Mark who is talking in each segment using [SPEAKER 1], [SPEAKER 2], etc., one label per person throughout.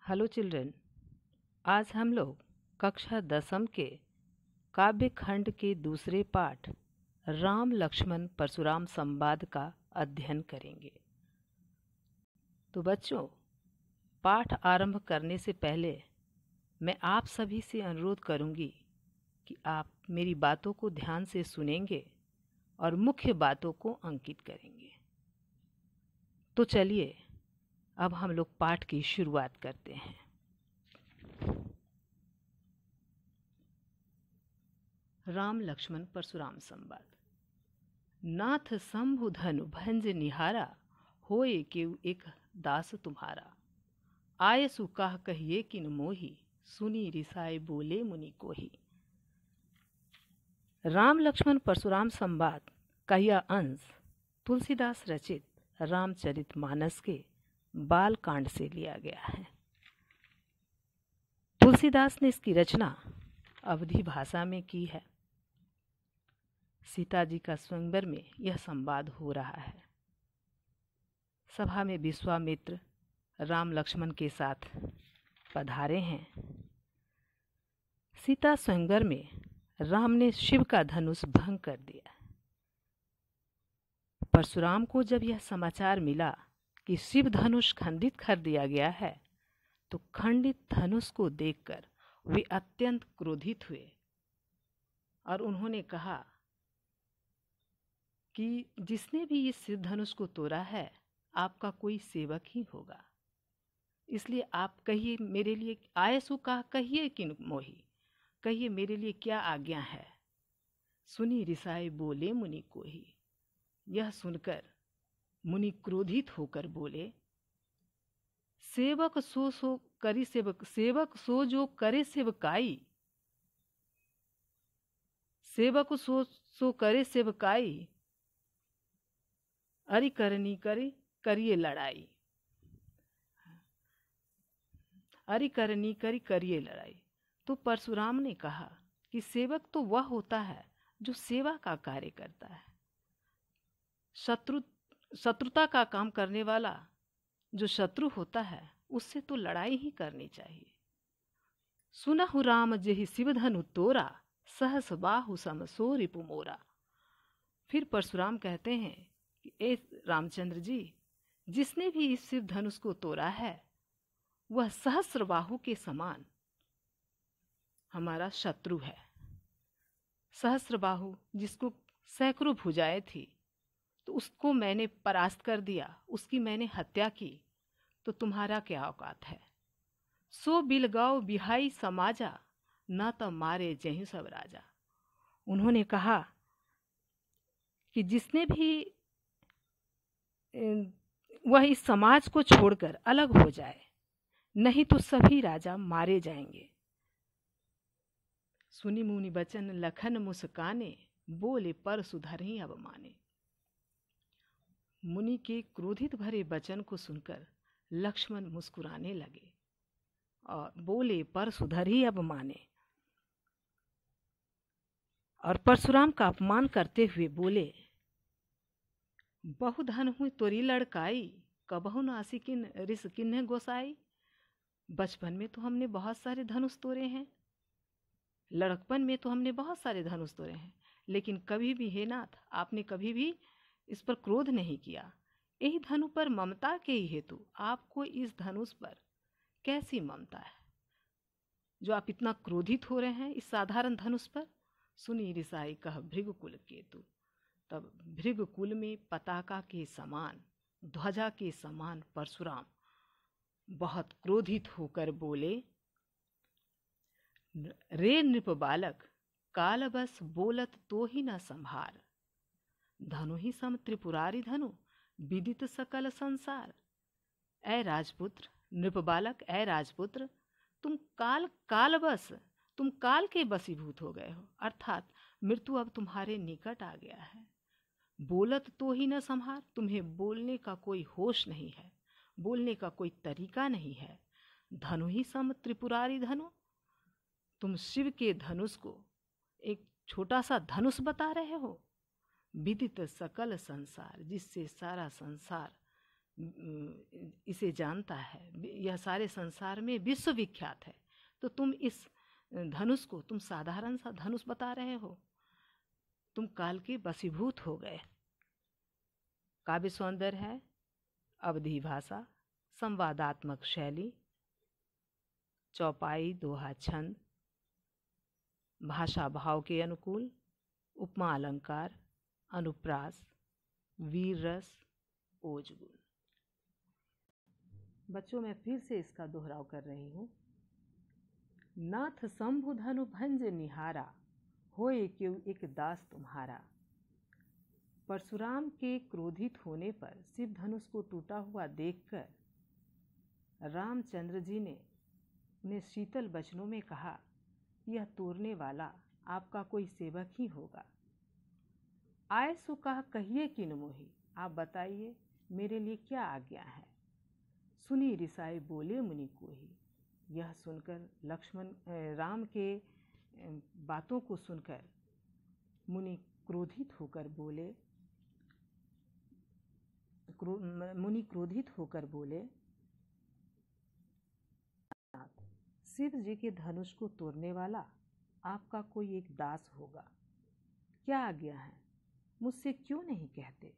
[SPEAKER 1] Hello children. आज हम लोग कक्षा 10वीं के काव्य खंड के दूसरे पाठ राम लक्ष्मण परशुराम संवाद का अध्ययन करेंगे। तो बच्चों, पाठ आरंभ करने से पहले मैं आप सभी से अनुरोध करूंगी कि आप मेरी बातों को ध्यान से सुनेंगे और मुख्य बातों को अंकित करेंगे। तो चलिए अब हम लोग पाठ की शुरुआत करते हैं। राम लक्ष्मण परशुराम संवाद। नाथ शंभु धनु भंज निहारा, होए केउ एक दास तुम्हारा। आय सुकाह कहिए किन मोही, सुनी रिसाए बोले मुनि कोही। राम लक्ष्मण परशुराम संवाद का यह अंश तुलसीदास रचित रामचरितमानस के बाल कांड से लिया गया है। तुलसीदास ने इसकी रचना अवधी भाषा में की है। सीता जी का स्वयंवर में यह संवाद हो रहा है। सभा में विश्वामित्र राम लक्ष्मण के साथ पधारे हैं। सीता स्वयंवर में राम ने शिव का धनुष भंग कर दिया। परशुराम को जब यह समाचार मिला कि शिव धनुष खंडित कर दिया गया है, तो खंडित धनुष को देखकर वे अत्यंत क्रोधित हुए और उन्होंने कहा कि जिसने भी इस शिव धनुष को तोड़ा है, आपका कोई सेवक ही होगा। इसलिए आप कहिए मेरे लिए, आयसु का कहिए किन मोही, कहिए मेरे लिए क्या आज्ञा है। सुनी रिसाए बोले मुनि कोही। यह सुनकर मुनि क्रोधित होकर बोले, सेवक सो करी सेवक, सेवक सो जो करे सेवकाई, सेवक सो करे सेवकाई, अरि करनी करी करिए लड़ाई, अरि करनी करी करिए लड़ाई। तो परशुराम ने कहा कि सेवक तो वह होता है जो सेवा का कार्य करता है। शत्रुता का काम करने वाला जो शत्रु होता है, उससे तो लड़ाई ही करनी चाहिए। सुनहु राम जेहि शिव धनु तोरा, सहस बाहु सम सो रिपु मोरा। फिर परशुराम कहते हैं कि ए रामचंद्र जी, जिसने भी इस शिव धनुष को तोड़ा है, वह सहस्र बाहु के समान हमारा शत्रु है। सहस्र बाहु जिसको सैकड़ों भुजाएं थी, तो उसको मैंने परास्त कर दिया, उसकी मैंने हत्या की, तो तुम्हारा क्या औकात है। सो बिलगाओ बिहाई समाजा, न तो मारे जहीं सब राजा। उन्होंने कहा कि जिसने भी वह इस समाज को छोड़कर अलग हो जाए, नहीं तो सभी राजा मारे जाएंगे। सुनी मुनि बचन लखन मुस्काने, बोले पर सुधरही अब माने। मुनि के क्रोधित भरे वचन को सुनकर लक्ष्मण मुस्कुराने लगे और बोले पर सुधरही अब माने। और परशुराम का अपमान करते हुए बोले, बहु धन हुई तोरी लड़काई, कबहु नासी किन रिस किन्ह गोसाई। बचपन में तो हमने बहुत सारे धनुष तोड़े हैं, लड़कपन में तो हमने बहुत सारे धनुष तोड़े हैं, लेकिन कभी भी हे नाथ, आपने कभी भी इस पर क्रोध नहीं किया। यही धनु पर ममता के ही हेतु आपको इस धनुष पर कैसी ममता है जो आप इतना क्रोधित हो रहे हैं इस साधारण धनुष पर। सुनी रिसाई कह भृगुकुल केतु। तब भृगुकुल में पताका के समान, ध्वजा के समान परशुराम बहुत क्रोधित होकर बोले, रे नृप बालक, काल बस बोलत तो ही न संभार। धनु ही सम त्रिपुरारी धनु, विदित सकल संसार। ऐ राजपुत्र, नृप बालक, ऐ राजपुत्र, तुम तुम काल के बसीभूत हो गए हो, अर्थात मृत्यु अब तुम्हारे निकट आ गया है। बोलत तो ही न संभार, तुम्हें बोलने का कोई होश नहीं है, बोलने का कोई तरीका नहीं है। धनु ही सम त्रिपुरारी धनु, तुम शिव के धनुष को एक छोटा सा धनुष बता रहे हो। विदित सकल संसार, जिससे सारा संसार इसे जानता है, यह सारे संसार में विश्वविख्यात है, तो तुम इस धनुष को तुम साधारण सा धनुष बता रहे हो। तुम काल के वशीभूत हो गए। काव्य सौंदर्य है, अवधी भाषा, संवादात्मक शैली, चौपाई, दोहा, छंद, भाषा भाव के अनुकूल, उपमा अलंकार, अनुप्रास, वीर रस, ओज गुण। बच्चों, मैं फिर से इसका दोहराव कर रही हूँ। नाथ शंभु धनु भंज निहारा, होए क्यों एक दास तुम्हारा। परशुराम के क्रोधित होने पर शिव धनुष को टूटा हुआ देखकर रामचंद्र जी ने उन्हें शीतल वचनों में कहा, यह तोड़ने वाला आपका कोई सेवक ही होगा। आय सो कहा कहिए किन मोही, आप बताइए मेरे लिए क्या आज्ञा है। सुनी रिसाई बोले मुनि कोही। यह सुनकर लक्ष्मण राम के बातों को सुनकर मुनि क्रोधित होकर बोले, शिव जी के धनुष को तोड़ने वाला आपका कोई एक दास होगा। क्या आज्ञा है, मुझसे क्यों नहीं कहते।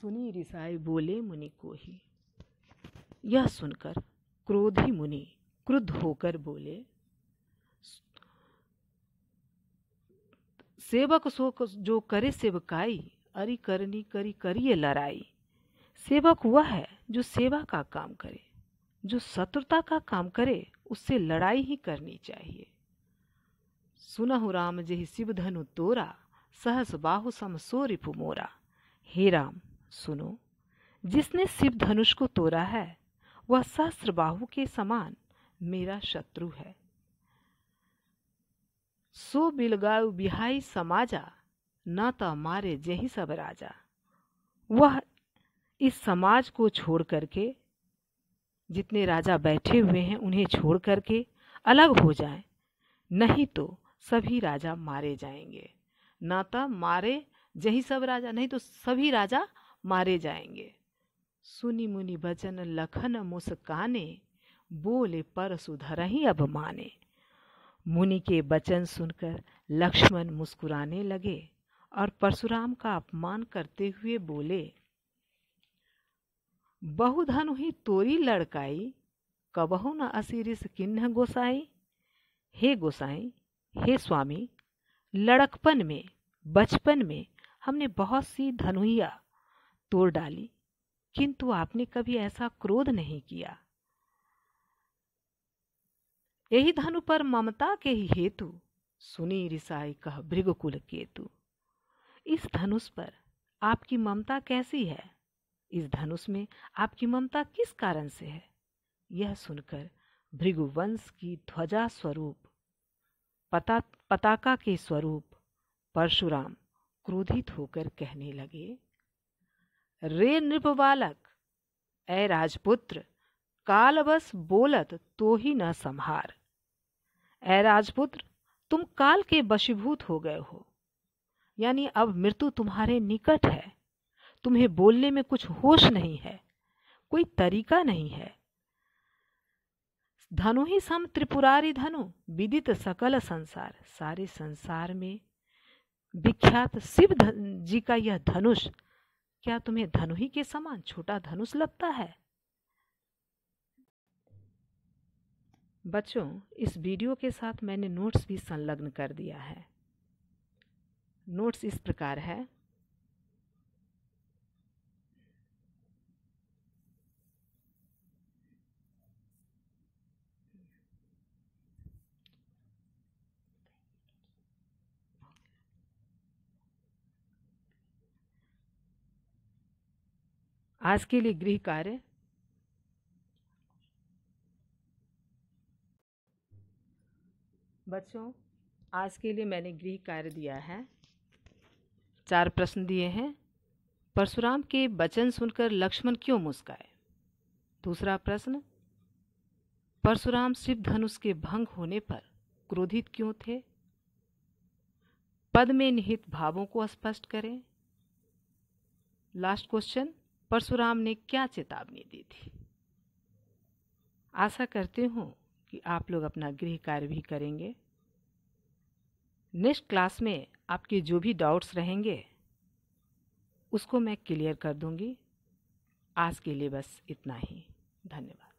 [SPEAKER 1] सुनी रिसाई बोले मुनि कोही। यह सुनकर क्रोधी मुनि क्रुद्ध होकर बोले, सेवक सो जो करे सेवकाई, अरि करनी करी करिए लड़ाई। सेवक वह है जो सेवा का काम करे, जो शत्रुता का काम करे उससे लड़ाई ही करनी चाहिए। सुनहु राम जेहि शिव धनु तोरा, सहस बाहु सम सो रिपु मोरा। हे राम सुनो, जिसने शिव धनुष को तोड़ा है वह सहस्त्र बाहु के समान मेरा शत्रु है। सो बिलगाऊ बिहाई समाजा, न तो मारे जेहि सब राजा। वह इस समाज को छोड़ करके, जितने राजा बैठे हुए हैं उन्हें छोड़ करके अलग हो जाएं, नहीं तो सभी राजा मारे जाएंगे। न तो मारे जेहि सब राजा, नहीं तो सभी राजा मारे जाएंगे। सुनि मुनि बचन लखन मुस्काने, बोले परशु धरहि अब माने। मुनि के वचन सुनकर लक्ष्मण मुस्कुराने लगे और परशुराम का अपमान करते हुए बोले, बहुधनु ही तोरी लड़काई, कबहु न असिरिस किन्ह गोसाई। हे गोसाई, हे स्वामी, लड़कपन में, बचपन में हमने बहुत सी धनुइया तोड़ डाली, किंतु आपने कभी ऐसा क्रोध नहीं किया। यही धनु पर ममता के ही हेतु, सुनी रिसाई कह भृगुकुल केतु। इस धनुष पर आपकी ममता कैसी है, इस धनुष में आपकी ममता किस कारण से है। यह सुनकर भृगुवंश की ध्वजा स्वरूप, पताका के स्वरूप परशुराम क्रोधित होकर कहने लगे, रे नृप बालक, ऐ राजपुत्र, कालवश बोलत तो ही न संहार। ऐ राजपुत्र, तुम काल के वशीभूत हो गए हो, यानी अब मृत्यु तुम्हारे निकट है। तुम्हें बोलने में कुछ होश नहीं है, कोई तरीका नहीं है। धनु ही सम त्रिपुरारी धनु, विदित सकल संसार। सारे संसार में विख्यात शिव जी का यह धनुष क्या तुम्हें धनु ही के समान छोटा धनुष लगता है। बच्चों, इस वीडियो के साथ मैंने नोट्स भी संलग्न कर दिया है। नोट्स इस प्रकार है, आज के लिए गृह कार्य, बच्चों आज के लिए मैंने गृह कार्य दिया है। 4 प्रश्न दिए हैं। परशुराम के वचन सुनकर लक्ष्मण क्यों मुस्काए। दूसरा प्रश्न, परशुराम शिव धनुष के भंग होने पर क्रोधित क्यों थे। पद में निहित भावों को स्पष्ट करें। लास्ट क्वेश्चन, परशुराम ने क्या चेतावनी दी थी। आशा करती हूँ कि आप लोग अपना गृह कार्य भी करेंगे। नेक्स्ट क्लास में आपके जो भी डाउट्स रहेंगे उसको मैं क्लियर कर दूंगी। आज के लिए बस इतना ही। धन्यवाद।